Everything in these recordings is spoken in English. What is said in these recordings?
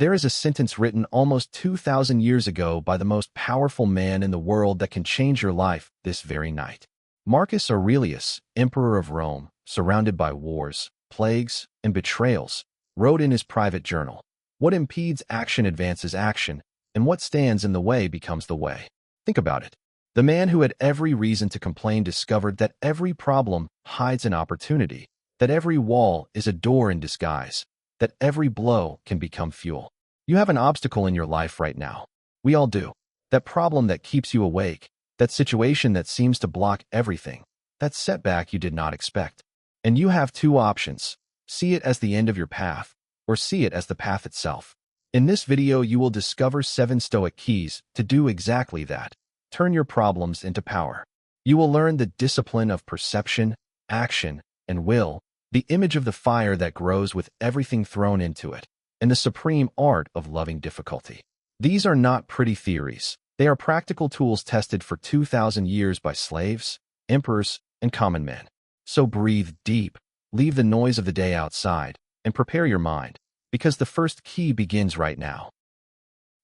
There is a sentence written almost 2,000 years ago by the most powerful man in the world that can change your life this very night. Marcus Aurelius, emperor of Rome, surrounded by wars, plagues, and betrayals, wrote in his private journal, "What impedes action advances action, and what stands in the way becomes the way." Think about it. The man who had every reason to complain discovered that every problem hides an opportunity, that every wall is a door in disguise, that every blow can become fuel. You have an obstacle in your life right now. We all do. That problem that keeps you awake, that situation that seems to block everything, that setback you did not expect. And you have two options. See it as the end of your path, or see it as the path itself. In this video, you will discover 7 Stoic keys to do exactly that. Turn your problems into power. You will learn the discipline of perception, action, and will, the image of the fire that grows with everything thrown into it, and the supreme art of loving difficulty. These are not pretty theories. They are practical tools tested for 2,000 years by slaves, emperors, and common men. So breathe deep, leave the noise of the day outside, and prepare your mind, because the first key begins right now.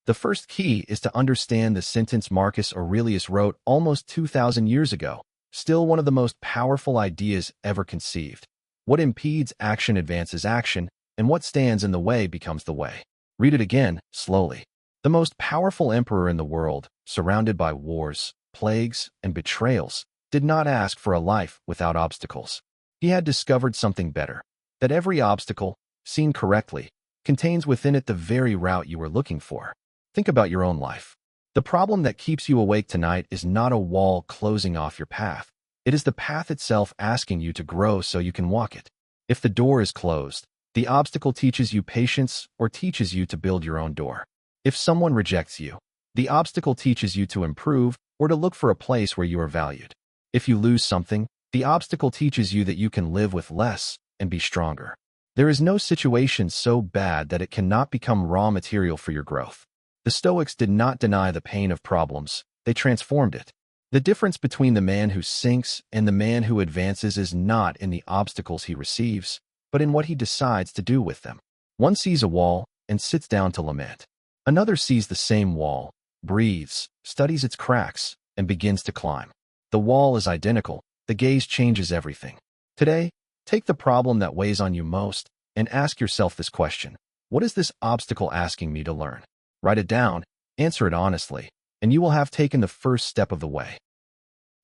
The first key is to understand the sentence Marcus Aurelius wrote almost 2,000 years ago, still one of the most powerful ideas ever conceived. What impedes action advances action, and what stands in the way becomes the way. Read it again, slowly. The most powerful emperor in the world, surrounded by wars, plagues, and betrayals, did not ask for a life without obstacles. He had discovered something better, that every obstacle, seen correctly, contains within it the very route you were looking for. Think about your own life. The problem that keeps you awake tonight is not a wall closing off your path. It is the path itself asking you to grow so you can walk it. If the door is closed, the obstacle teaches you patience or teaches you to build your own door. If someone rejects you, the obstacle teaches you to improve or to look for a place where you are valued. If you lose something, the obstacle teaches you that you can live with less and be stronger. There is no situation so bad that it cannot become raw material for your growth. The Stoics did not deny the pain of problems, they transformed it. The difference between the man who sinks and the man who advances is not in the obstacles he receives, but in what he decides to do with them. One sees a wall and sits down to lament. Another sees the same wall, breathes, studies its cracks, and begins to climb. The wall is identical, the gaze changes everything. Today, take the problem that weighs on you most and ask yourself this question: what is this obstacle asking me to learn? Write it down, answer it honestly, and you will have taken the first step of the way.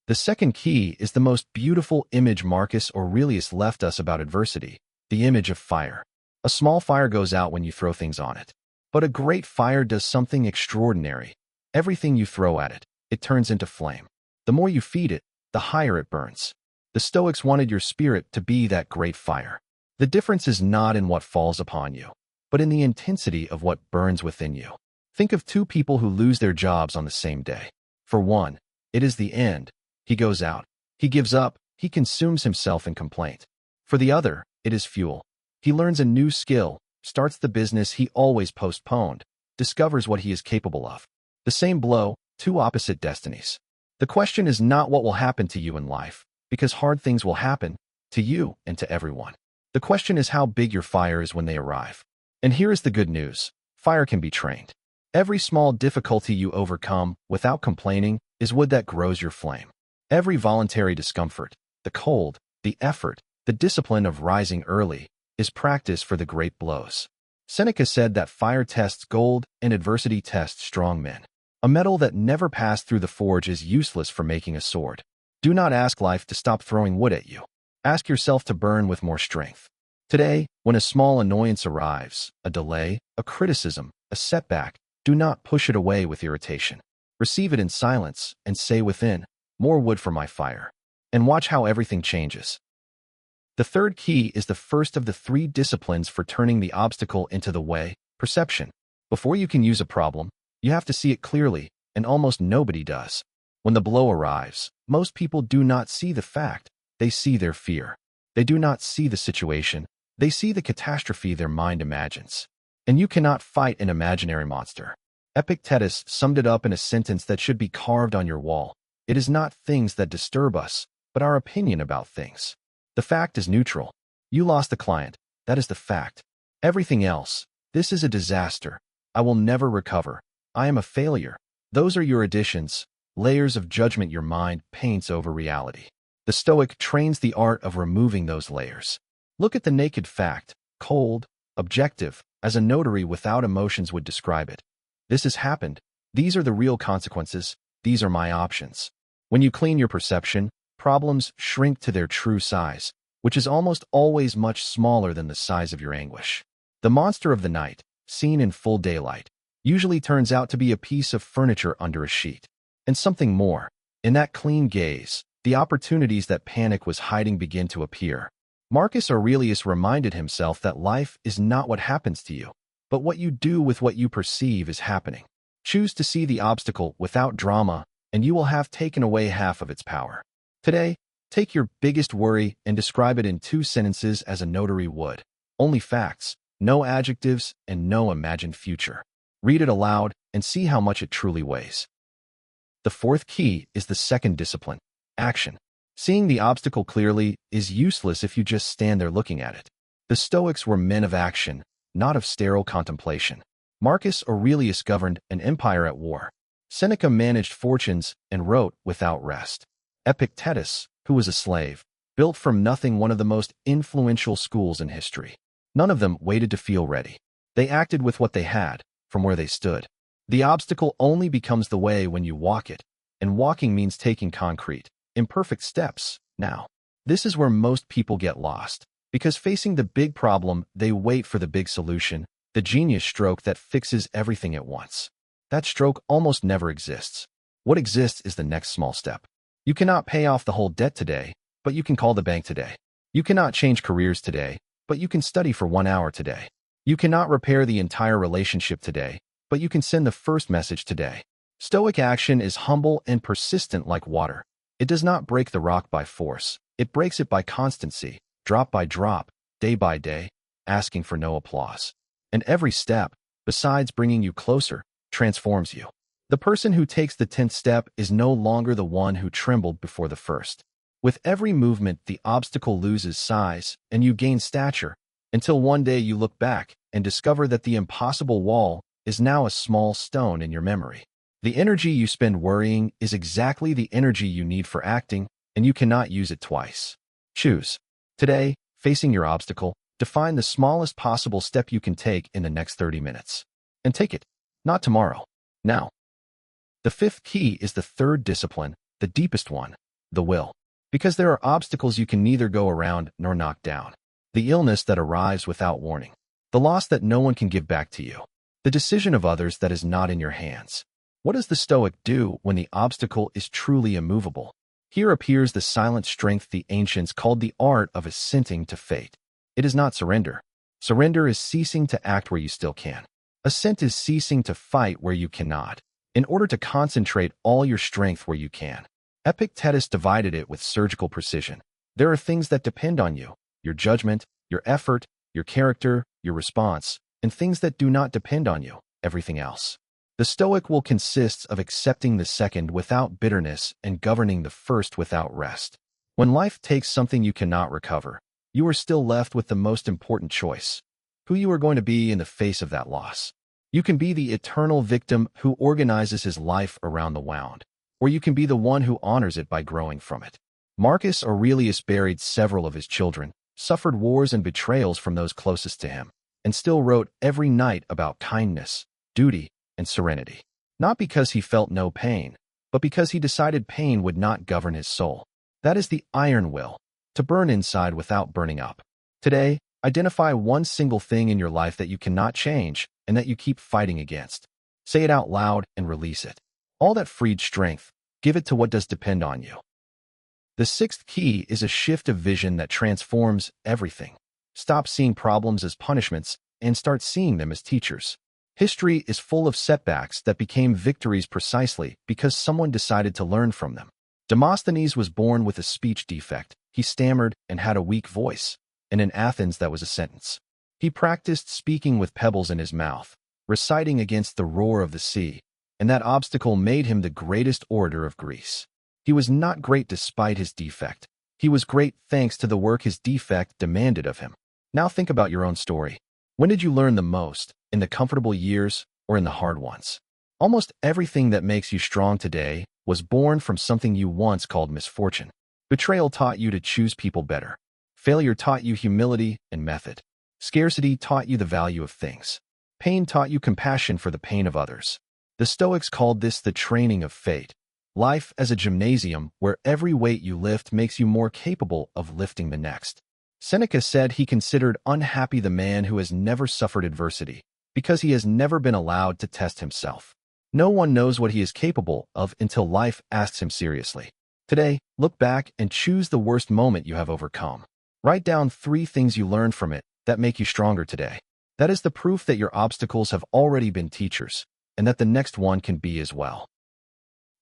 The second key is the most beautiful image Marcus Aurelius left us about adversity, the image of fire. A small fire goes out when you throw things on it. But a great fire does something extraordinary. Everything you throw at it, it turns into flame. The more you feed it, the higher it burns. The Stoics wanted your spirit to be that great fire. The difference is not in what falls upon you, but in the intensity of what burns within you. Think of 2 people who lose their jobs on the same day. For one, it is the end. He goes out. He gives up. He consumes himself in complaint. For the other, it is fuel. He learns a new skill, starts the business he always postponed, discovers what he is capable of. The same blow, 2 opposite destinies. The question is not what will happen to you in life, because hard things will happen to you and to everyone. The question is how big your fire is when they arrive. And here is the good news: fire can be trained. Every small difficulty you overcome without complaining is wood that grows your flame. Every voluntary discomfort, the cold, the effort, the discipline of rising early, is practice for the great blows. Seneca said that fire tests gold and adversity tests strong men. A metal that never passed through the forge is useless for making a sword. Do not ask life to stop throwing wood at you. Ask yourself to burn with more strength. Today, when a small annoyance arrives, a delay, a criticism, a setback, do not push it away with irritation. Receive it in silence and say within, "More wood for my fire." And watch how everything changes. The third key is the first of the 3 disciplines for turning the obstacle into the way: perception. Before you can use a problem, you have to see it clearly, and almost nobody does. When the blow arrives, most people do not see the fact, they see their fear. They do not see the situation, they see the catastrophe their mind imagines. And you cannot fight an imaginary monster. Epictetus summed it up in a sentence that should be carved on your wall: it is not things that disturb us, but our opinion about things. The fact is neutral. You lost the client. That is the fact. Everything else, This is a disaster. I will never recover. I am a failure. Those are your additions, layers of judgment your mind paints over reality. The Stoic trains the art of removing those layers. Look at the naked fact, cold, objective, as a notary without emotions would describe it. This has happened. These are the real consequences. These are my options. When you clean your perception, problems shrink to their true size, which is almost always much smaller than the size of your anguish. The monster of the night, seen in full daylight, usually turns out to be a piece of furniture under a sheet. And something more. In that clean gaze, the opportunities that panic was hiding begin to appear. Marcus Aurelius reminded himself that life is not what happens to you, but what you do with what you perceive is happening. Choose to see the obstacle without drama, and you will have taken away half of its power. Today, take your biggest worry and describe it in 2 sentences as a notary would. Only facts, no adjectives, and no imagined future. Read it aloud and see how much it truly weighs. The 4th key is the second discipline, action. Seeing the obstacle clearly is useless if you just stand there looking at it. The Stoics were men of action, not of sterile contemplation. Marcus Aurelius governed an empire at war. Seneca managed fortunes and wrote without rest. Epictetus, who was a slave, built from nothing one of the most influential schools in history. None of them waited to feel ready. They acted with what they had, from where they stood. The obstacle only becomes the way when you walk it, and walking means taking concrete, imperfect steps. Now, this is where most people get lost, because facing the big problem, they wait for the big solution, the genius stroke that fixes everything at once. That stroke almost never exists. What exists is the next small step. You cannot pay off the whole debt today, but you can call the bank today. You cannot change careers today, but you can study for 1 hour today. You cannot repair the entire relationship today, but you can send the first message today. Stoic action is humble and persistent like water. It does not break the rock by force. It breaks it by constancy, drop by drop, day by day, asking for no applause. And every step, besides bringing you closer, transforms you. The person who takes the 10th step is no longer the one who trembled before the first. With every movement, the obstacle loses size, and you gain stature, until one day you look back and discover that the impossible wall is now a small stone in your memory. The energy you spend worrying is exactly the energy you need for acting, and you cannot use it twice. Choose. Today, facing your obstacle, define the smallest possible step you can take in the next 30 minutes. And take it. Not tomorrow. Now. The 5th key is the 3rd discipline, the deepest one, the will. Because there are obstacles you can neither go around nor knock down. The illness that arrives without warning. The loss that no one can give back to you. The decision of others that is not in your hands. What does the Stoic do when the obstacle is truly immovable? Here appears the silent strength the ancients called the art of assenting to fate. It is not surrender. Surrender is ceasing to act where you still can. Assent is ceasing to fight where you cannot, in order to concentrate all your strength where you can. Epictetus divided it with surgical precision. There are things that depend on you, your judgment, your effort, your character, your response, and things that do not depend on you, everything else. The Stoic will consist of accepting the second without bitterness and governing the first without rest. When life takes something you cannot recover, you are still left with the most important choice: who you are going to be in the face of that loss. You can be the eternal victim who organizes his life around the wound, or you can be the one who honors it by growing from it. Marcus Aurelius buried several of his children, suffered wars and betrayals from those closest to him, and still wrote every night about kindness, duty, and serenity. Not because he felt no pain, but because he decided pain would not govern his soul. That is the iron will, to burn inside without burning up. Today, identify one single thing in your life that you cannot change and that you keep fighting against. Say it out loud and release it. All that freed strength, give it to what does depend on you. The 6th key is a shift of vision that transforms everything. Stop seeing problems as punishments and start seeing them as teachers. History is full of setbacks that became victories precisely because someone decided to learn from them. Demosthenes was born with a speech defect. He stammered and had a weak voice, and in Athens that was a sentence. He practiced speaking with pebbles in his mouth, reciting against the roar of the sea, and that obstacle made him the greatest orator of Greece. He was not great despite his defect. He was great thanks to the work his defect demanded of him. Now think about your own story. When did you learn the most? In the comfortable years or in the hard ones? Almost everything that makes you strong today was born from something you once called misfortune. Betrayal taught you to choose people better. Failure taught you humility and method. Scarcity taught you the value of things. Pain taught you compassion for the pain of others. The Stoics called this the training of fate. Life as a gymnasium where every weight you lift makes you more capable of lifting the next. Seneca said he considered unhappy the man who has never suffered adversity, because he has never been allowed to test himself. No one knows what he is capable of until life asks him seriously. Today, look back and choose the worst moment you have overcome. Write down 3 things you learned from it that make you stronger today. That is the proof that your obstacles have already been teachers, and that the next one can be as well.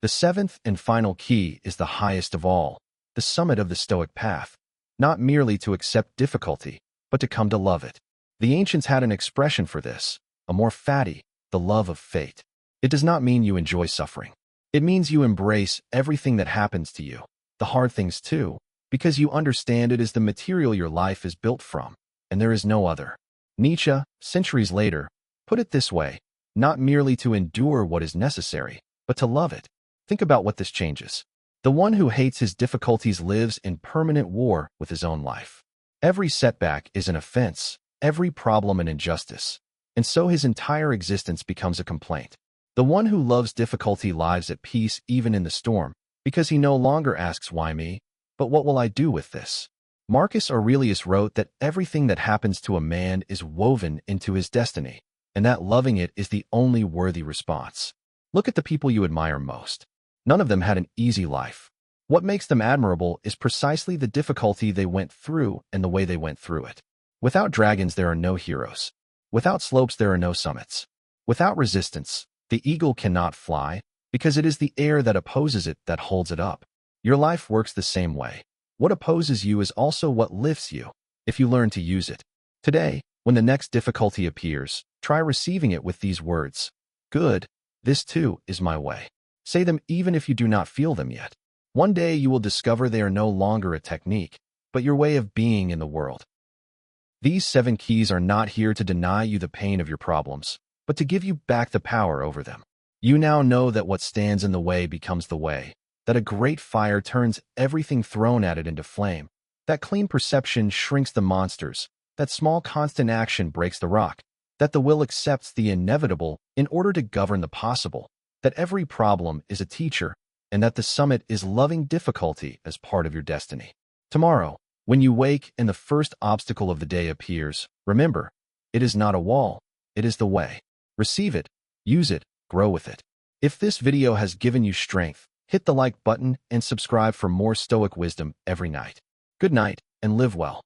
The 7th and final key is the highest of all, the summit of the Stoic path. Not merely to accept difficulty, but to come to love it. The ancients had an expression for this, a more fatty, the love of fate. It does not mean you enjoy suffering. It means you embrace everything that happens to you, the hard things too, because you understand it is the material your life is built from, and there is no other. Nietzsche, centuries later, put it this way, not merely to endure what is necessary, but to love it. Think about what this changes. The one who hates his difficulties lives in permanent war with his own life. Every setback is an offense, every problem an injustice, and so his entire existence becomes a complaint. The one who loves difficulty lives at peace even in the storm, because he no longer asks why me, but what will I do with this? Marcus Aurelius wrote that everything that happens to a man is woven into his destiny, and that loving it is the only worthy response. Look at the people you admire most. None of them had an easy life. What makes them admirable is precisely the difficulty they went through and the way they went through it. Without dragons, there are no heroes. Without slopes, there are no summits. Without resistance, the eagle cannot fly, because it is the air that opposes it that holds it up. Your life works the same way. What opposes you is also what lifts you, if you learn to use it. Today, when the next difficulty appears, try receiving it with these words. Good, this too is my way. Say them even if you do not feel them yet. One day you will discover they are no longer a technique, but your way of being in the world. These 7 keys are not here to deny you the pain of your problems, but to give you back the power over them. You now know that what stands in the way becomes the way, that a great fire turns everything thrown at it into flame, that clean perception shrinks the monsters, that small constant action breaks the rock, that the will accepts the inevitable in order to govern the possible, that every problem is a teacher, and that the summit is loving difficulty as part of your destiny. Tomorrow, when you wake and the first obstacle of the day appears, remember, it is not a wall, it is the way. Receive it, use it, grow with it. If this video has given you strength, hit the like button and subscribe for more Stoic wisdom every night. Good night, and live well.